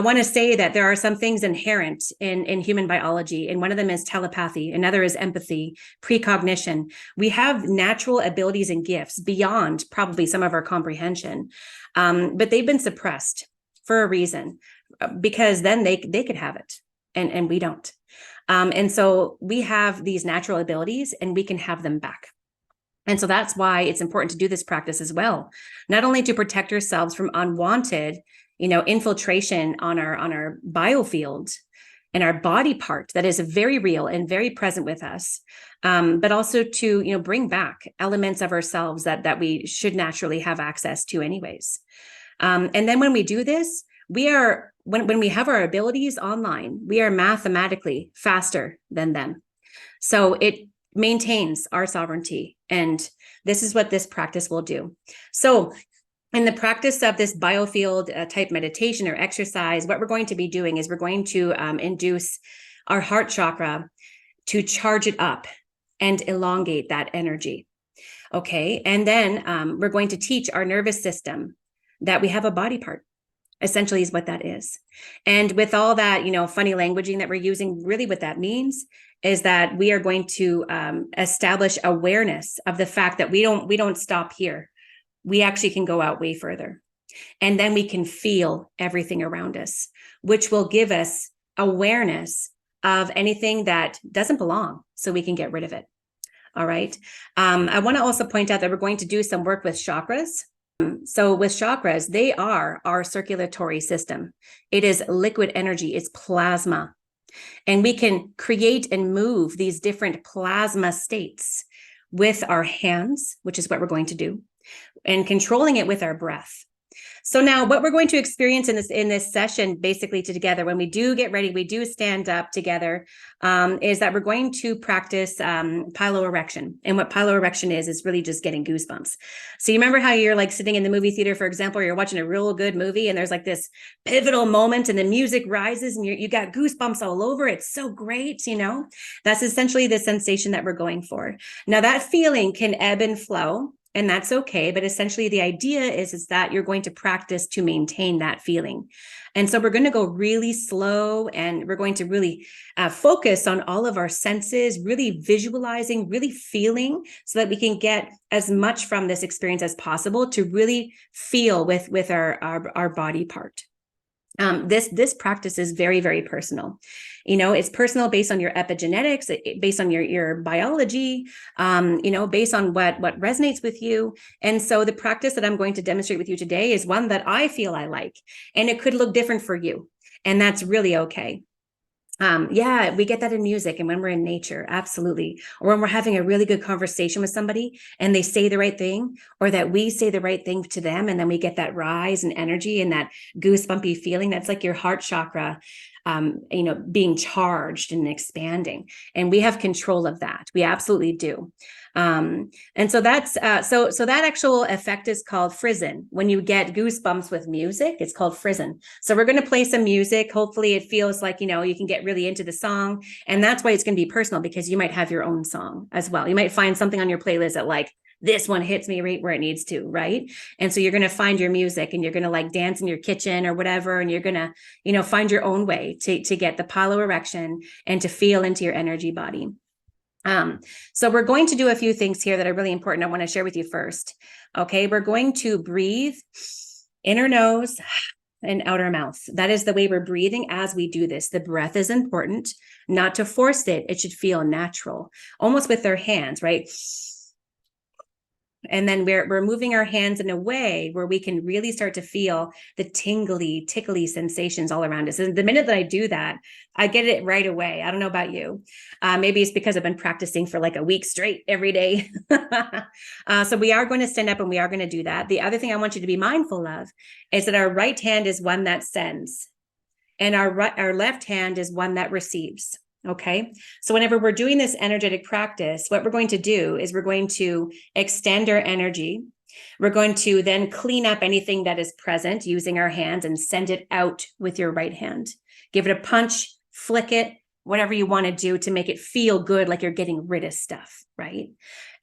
want to say that there are some things inherent in human biology, and one of them is telepathy. Another is empathy, precognition. We have natural abilities and gifts beyond probably some of our comprehension, but they've been suppressed for a reason, because then they could have it, and we don't. And so we have these natural abilities, and we can have them back. And so that's why it's important to do this practice as well, not only to protect ourselves from unwanted, infiltration on our biofield and our body part that is very real and very present with us, but also to, bring back elements of ourselves that we should naturally have access to anyways. And then when we do this, when we have our abilities online, we are mathematically faster than them. So it maintains our sovereignty. And this is what this practice will do. So in the practice of this biofield type meditation or exercise, what we're going to be doing is we're going to induce our heart chakra to charge it up and elongate that energy. Okay. And then we're going to teach our nervous system that we have a body part, essentially, is what that is. And with all that, funny languaging that we're using, really what that means is that we are going to establish awareness of the fact that we don't stop here. We actually can go out way further. And then we can feel everything around us, which will give us awareness of anything that doesn't belong, so we can get rid of it. All right. I want to also point out that we're going to do some work with chakras. So with chakras, they are our circulatory system. It is liquid energy, it's plasma. And we can create and move these different plasma states with our hands, which is what we're going to do, and controlling it with our breath. So now what we're going to experience in this session, basically together, when we do get ready, we do stand up together, is that we're going to practice piloerection. And what piloerection is really just getting goosebumps. So you remember how you're like sitting in the movie theater, for example, or you're watching a real good movie and there's like this pivotal moment and the music rises and you got goosebumps all over. It's so great, That's essentially the sensation that we're going for. Now that feeling can ebb and flow, and that's okay. But essentially the idea is that you're going to practice to maintain that feeling. And so we're going to go really slow, and we're going to really focus on all of our senses, really visualizing, really feeling, so that we can get as much from this experience as possible to really feel with our body part. This practice is very, very personal. It's personal based on your epigenetics, based on your biology, based on what resonates with you. And so the practice that I'm going to demonstrate with you today is one that I feel I like, and it could look different for you. And that's really okay. We get that in music and when we're in nature, absolutely. Or when we're having a really good conversation with somebody and they say the right thing, or that we say the right thing to them. And then we get that rise in energy and that goosebumpy feeling. That's like your heart chakra, being charged and expanding. And we have control of that. We absolutely do. And so that's, so that actual effect is called frisson. When you get goosebumps with music, it's called frisson. So we're going to play some music. Hopefully it feels like, you can get really into the song, and that's why it's going to be personal, because you might have your own song as well. You might find something on your playlist that like, this one hits me right where it needs to, right? And so you're going to find your music and you're going to like dance in your kitchen or whatever. And you're going to, find your own way to get the piloerection and to feel into your energy body. So we're going to do a few things here that are really important. I want to share with you first. Okay. We're going to breathe inner nose and outer mouth. That is the way we're breathing as we do this. The breath is important, not to force it. It should feel natural, almost with our hands, right? And then we're moving our hands in a way where we can really start to feel the tingly, tickly sensations all around us. And the minute that I do that, I get it right away. I don't know about you. Maybe it's because I've been practicing for like a week straight every day. So we are going to stand up and we are going to do that. The other thing I want you to be mindful of is that our right hand is one that sends, and our left hand is one that receives. Okay. So whenever we're doing this energetic practice, what we're going to do is we're going to extend our energy. We're going to then clean up anything that is present using our hands and send it out with your right hand. Give it a punch, flick it, whatever you want to do to make it feel good, like you're getting rid of stuff, right?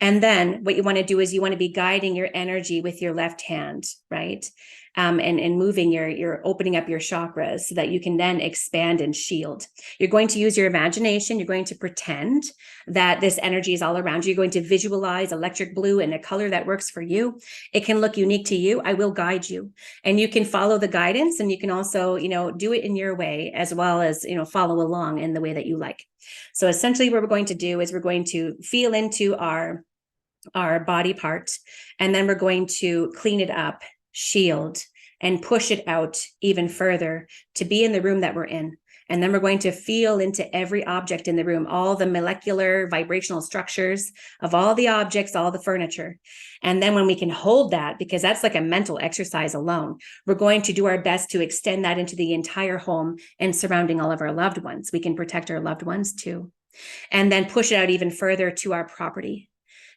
And then what you want to do is you want to be guiding your energy with your left hand, right? And moving you're opening up your chakras so that you can then expand and shield. You're going to use your imagination. You're going to pretend that this energy is all around you. You're going to visualize electric blue in a color that works for you. It can look unique to you. I will guide you, and you can follow the guidance, and you can also, do it in your way, as well as, follow along in the way that you like. So essentially what we're going to do is we're going to feel into our body part, and then we're going to clean it up, shield, and push it out even further to be in the room that we're in. And then we're going to feel into every object in the room, all the molecular vibrational structures of all the objects, all the furniture. And then when we can hold that, because that's like a mental exercise alone, we're going to do our best to extend that into the entire home and surrounding all of our loved ones. We can protect our loved ones too. And then push it out even further to our property,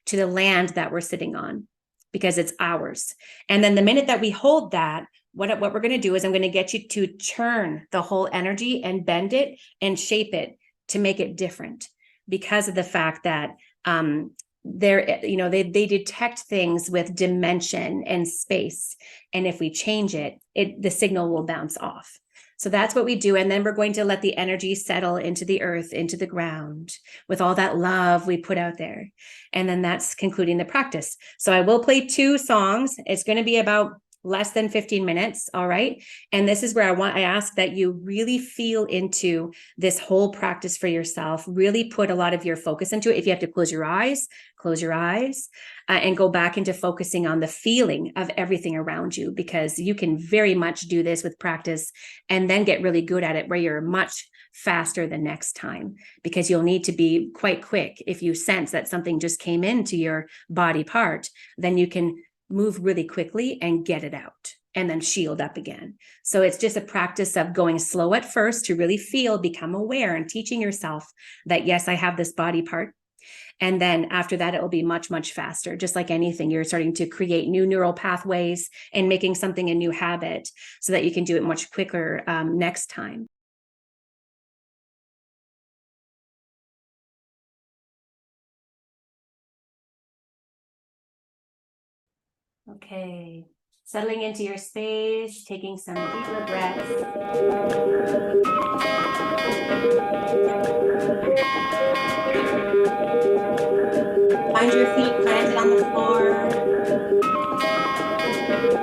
to the land that we're sitting on, because it's ours. And then the minute that we hold that, what we're going to do is I'm going to get you to turn the whole energy and bend it and shape it to make it different, because of the fact that they detect things with dimension and space. And if we change it, the signal will bounce off. So that's what we do. And then we're going to let the energy settle into the earth, into the ground, with all that love we put out there. And then that's concluding the practice. So I will play 2 songs. It's going to be about less than 15 minutes. All right. And this is where I ask that you really feel into this whole practice for yourself, really put a lot of your focus into it. If you have to close your eyes, and go back into focusing on the feeling of everything around you, because you can very much do this with practice and then get really good at it, where you're much faster the next time, because you'll need to be quite quick. If you sense that something just came into your body part, then you can move really quickly and get it out and then shield up again. So it's just a practice of going slow at first to really feel, become aware, and teaching yourself that, yes, I have this body part. And then after that, it will be much, much faster. Just like anything, you're starting to create new neural pathways and making something a new habit so that you can do it much quicker next time. Okay, settling into your space, taking some deeper breaths. Find your feet planted on the floor.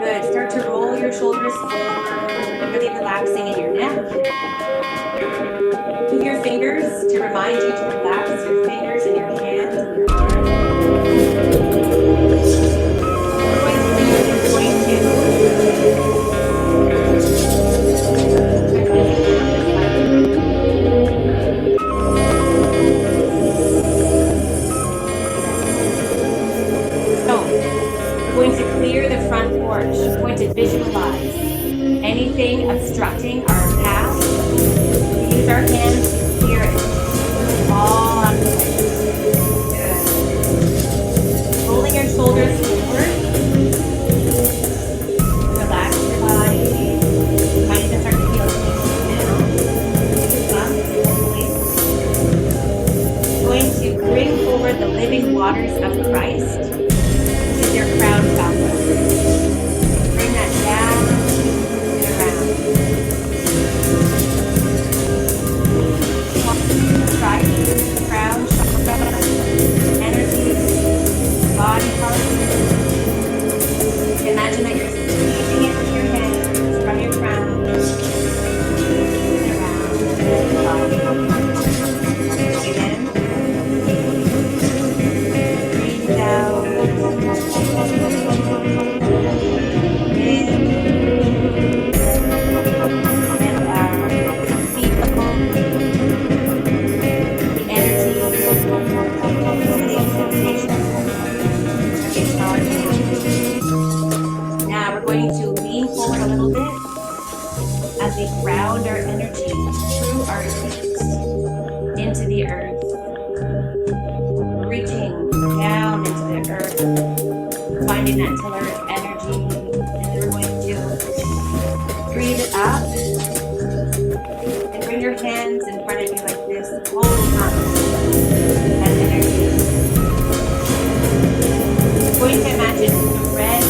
Good. Start to roll your shoulders forward, really relaxing in your neck. Move your fingers to remind you to relax your fingers and your hands and your arms. Going to clear the front porch. We're going to visualize anything obstructing our path. We use our hands to clear it all out of the way. Good. Rolling your shoulders forward. Relax your body. Might just start to feel things now. Going to bring forward the living waters of Christ. Your crown chakra. Bring that down and around. Try to use the crown chakra energy, body parts. Imagine that you're squeezing it with your hands from your crown and around the body. Breathe in. Breathe out. Now we're going to lean forward a little bit as we ground our energy through our feet into the earth, reaching down into the earth, finding that tiller of energy, and then we're going to breathe it up and bring your hands in front of you like this, holding on that energy. going to imagine the red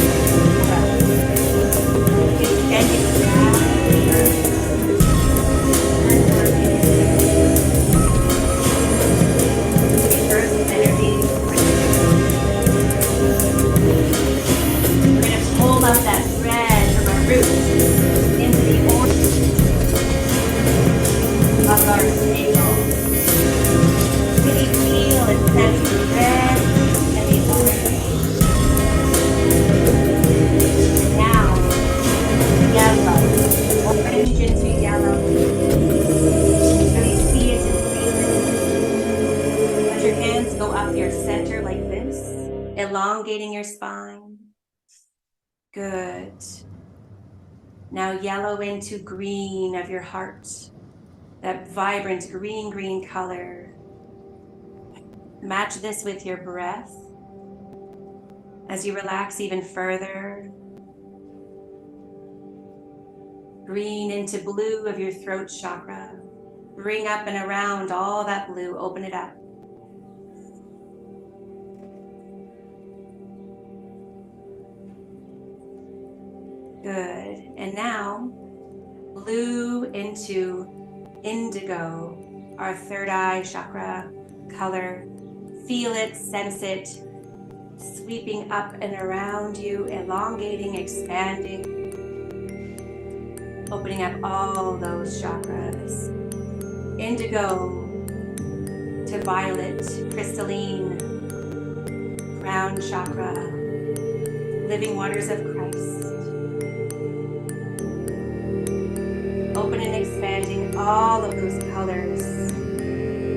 extending around the earth. The earth's energy. We're going to pull up that thread from our roots into the orange of our navel. Really feel and sense the red and the orange. Now, yellow, orange into yellow. Really see it and feel it. Let your hands go up your center like this, elongating your spine. Good. Now yellow into green of your heart, that vibrant green color. Match this with your breath as you relax even further. Green into blue of your throat chakra. Bring up and around all that blue, open it up. Good. And now, blue into indigo, our third eye chakra color. Feel it, sense it, sweeping up and around you, elongating, expanding, opening up all those chakras. Indigo to violet, crystalline, crown chakra, living waters of Christ. Open and expanding all of those colors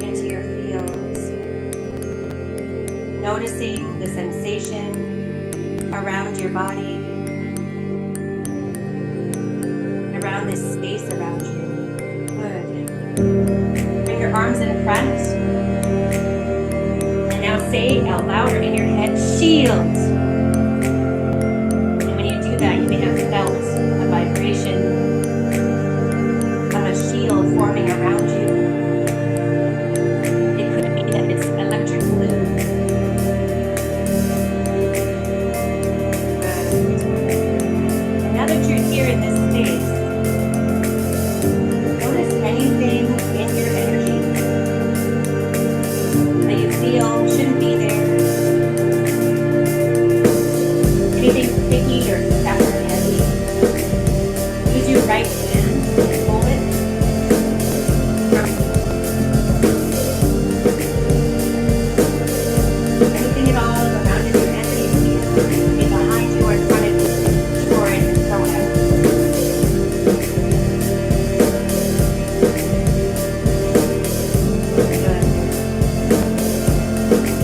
into your fields. Noticing the sensation around your body, around this space around you. Good. Bring your arms in front. And now say out loud or in your head, shield. And when you do that, you may have felt a vibration of a shield forming around you. It could be that it's electric blue. Good. Now that you're here in this space, notice anything in your energy that you feel shouldn't be there. Anything sticky or stuck or heavy. Use your right hand and hold it. Anything at all around your energy field, be behind you or in front of you, store it and throw it out. Good.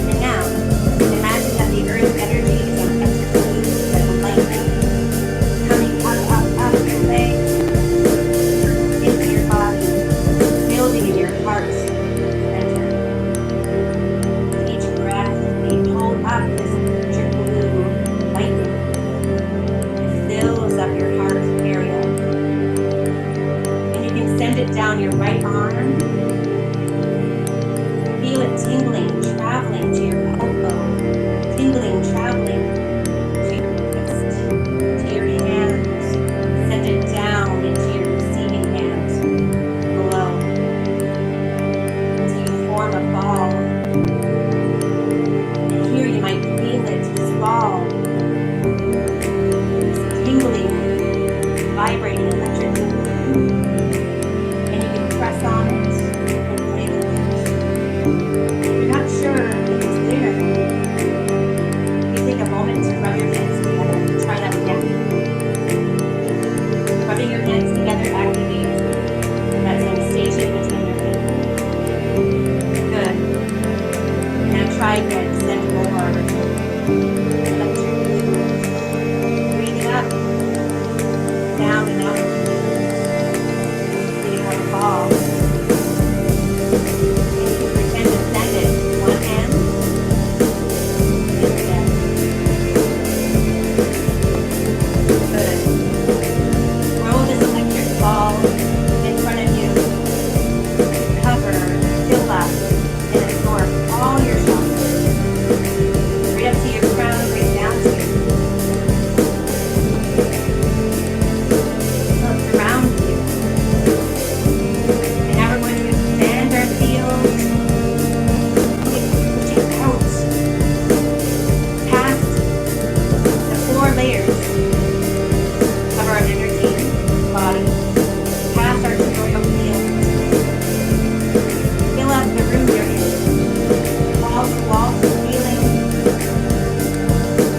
And now, imagine that the earth's energy is electric blue and lightning coming up your legs, into your body, building in your heart center. With each breath, we hold up this electric blue lightning. It fills up your heart area. And you can send it down your right arm. Feel it tingling, traveling to your elbow, tingling, traveling to your wrist, to your hands. Send it down into your receiving hand below. Until you form a ball. And here you might feel it, this ball, this tingling, vibrating electric blue. And you can press on it and play with it. If you're not sure if it's there, you take a moment to rub your hands together. Try that again. Rubbing your hands together activates that sensation between your hands. Good. Now try again. Send more electric blue. Breathing up, down and out. Getting more ball. And you can pretend to send it with one hand and again. Good. Throw this electric ball in front of you. Cover, fill up, and absorb all your chakras. Right up to your crown. of our energy body, past our tutorial field. Fill up the room you're in, walls to walls to ceiling.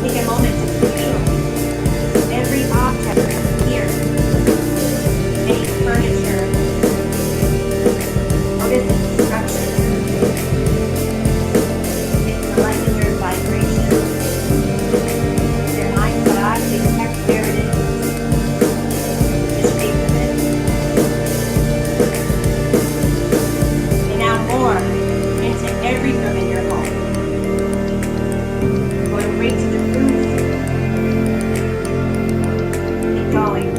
Take a moment to feel every object here, any furniture, notice the structure, its molecular vibration. Your mind's eye, detect where it is, the shape of it. And now more into every room in your home. Going right to the roof. Keep going.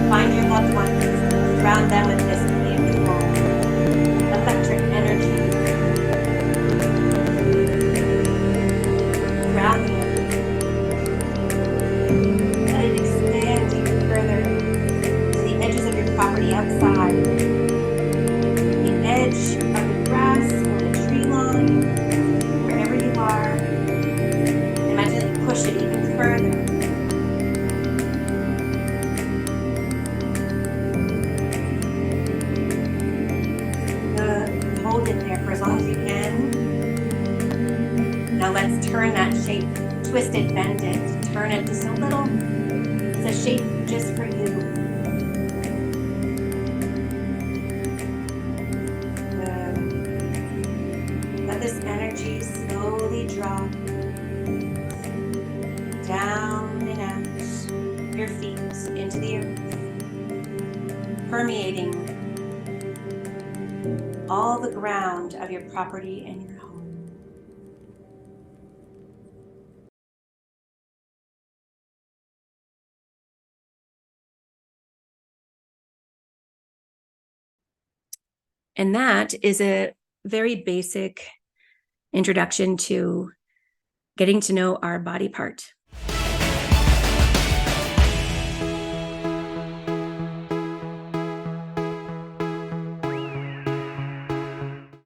Find your loved ones. Surround them with this beautiful electric energy. Surround them. Let it expand even further to the edges of your property outside. The edge of the grass or the tree line, wherever you are. Imagine that you push it even further. Hold it there for as long as you can. Now let's turn that shape, twist it, bend it, turn it just a little. It's a shape just for you. Good. Let this energy slowly drop down and out your feet into the earth, permeating all the ground of your property and your home. And that is a very basic introduction to getting to know our body part.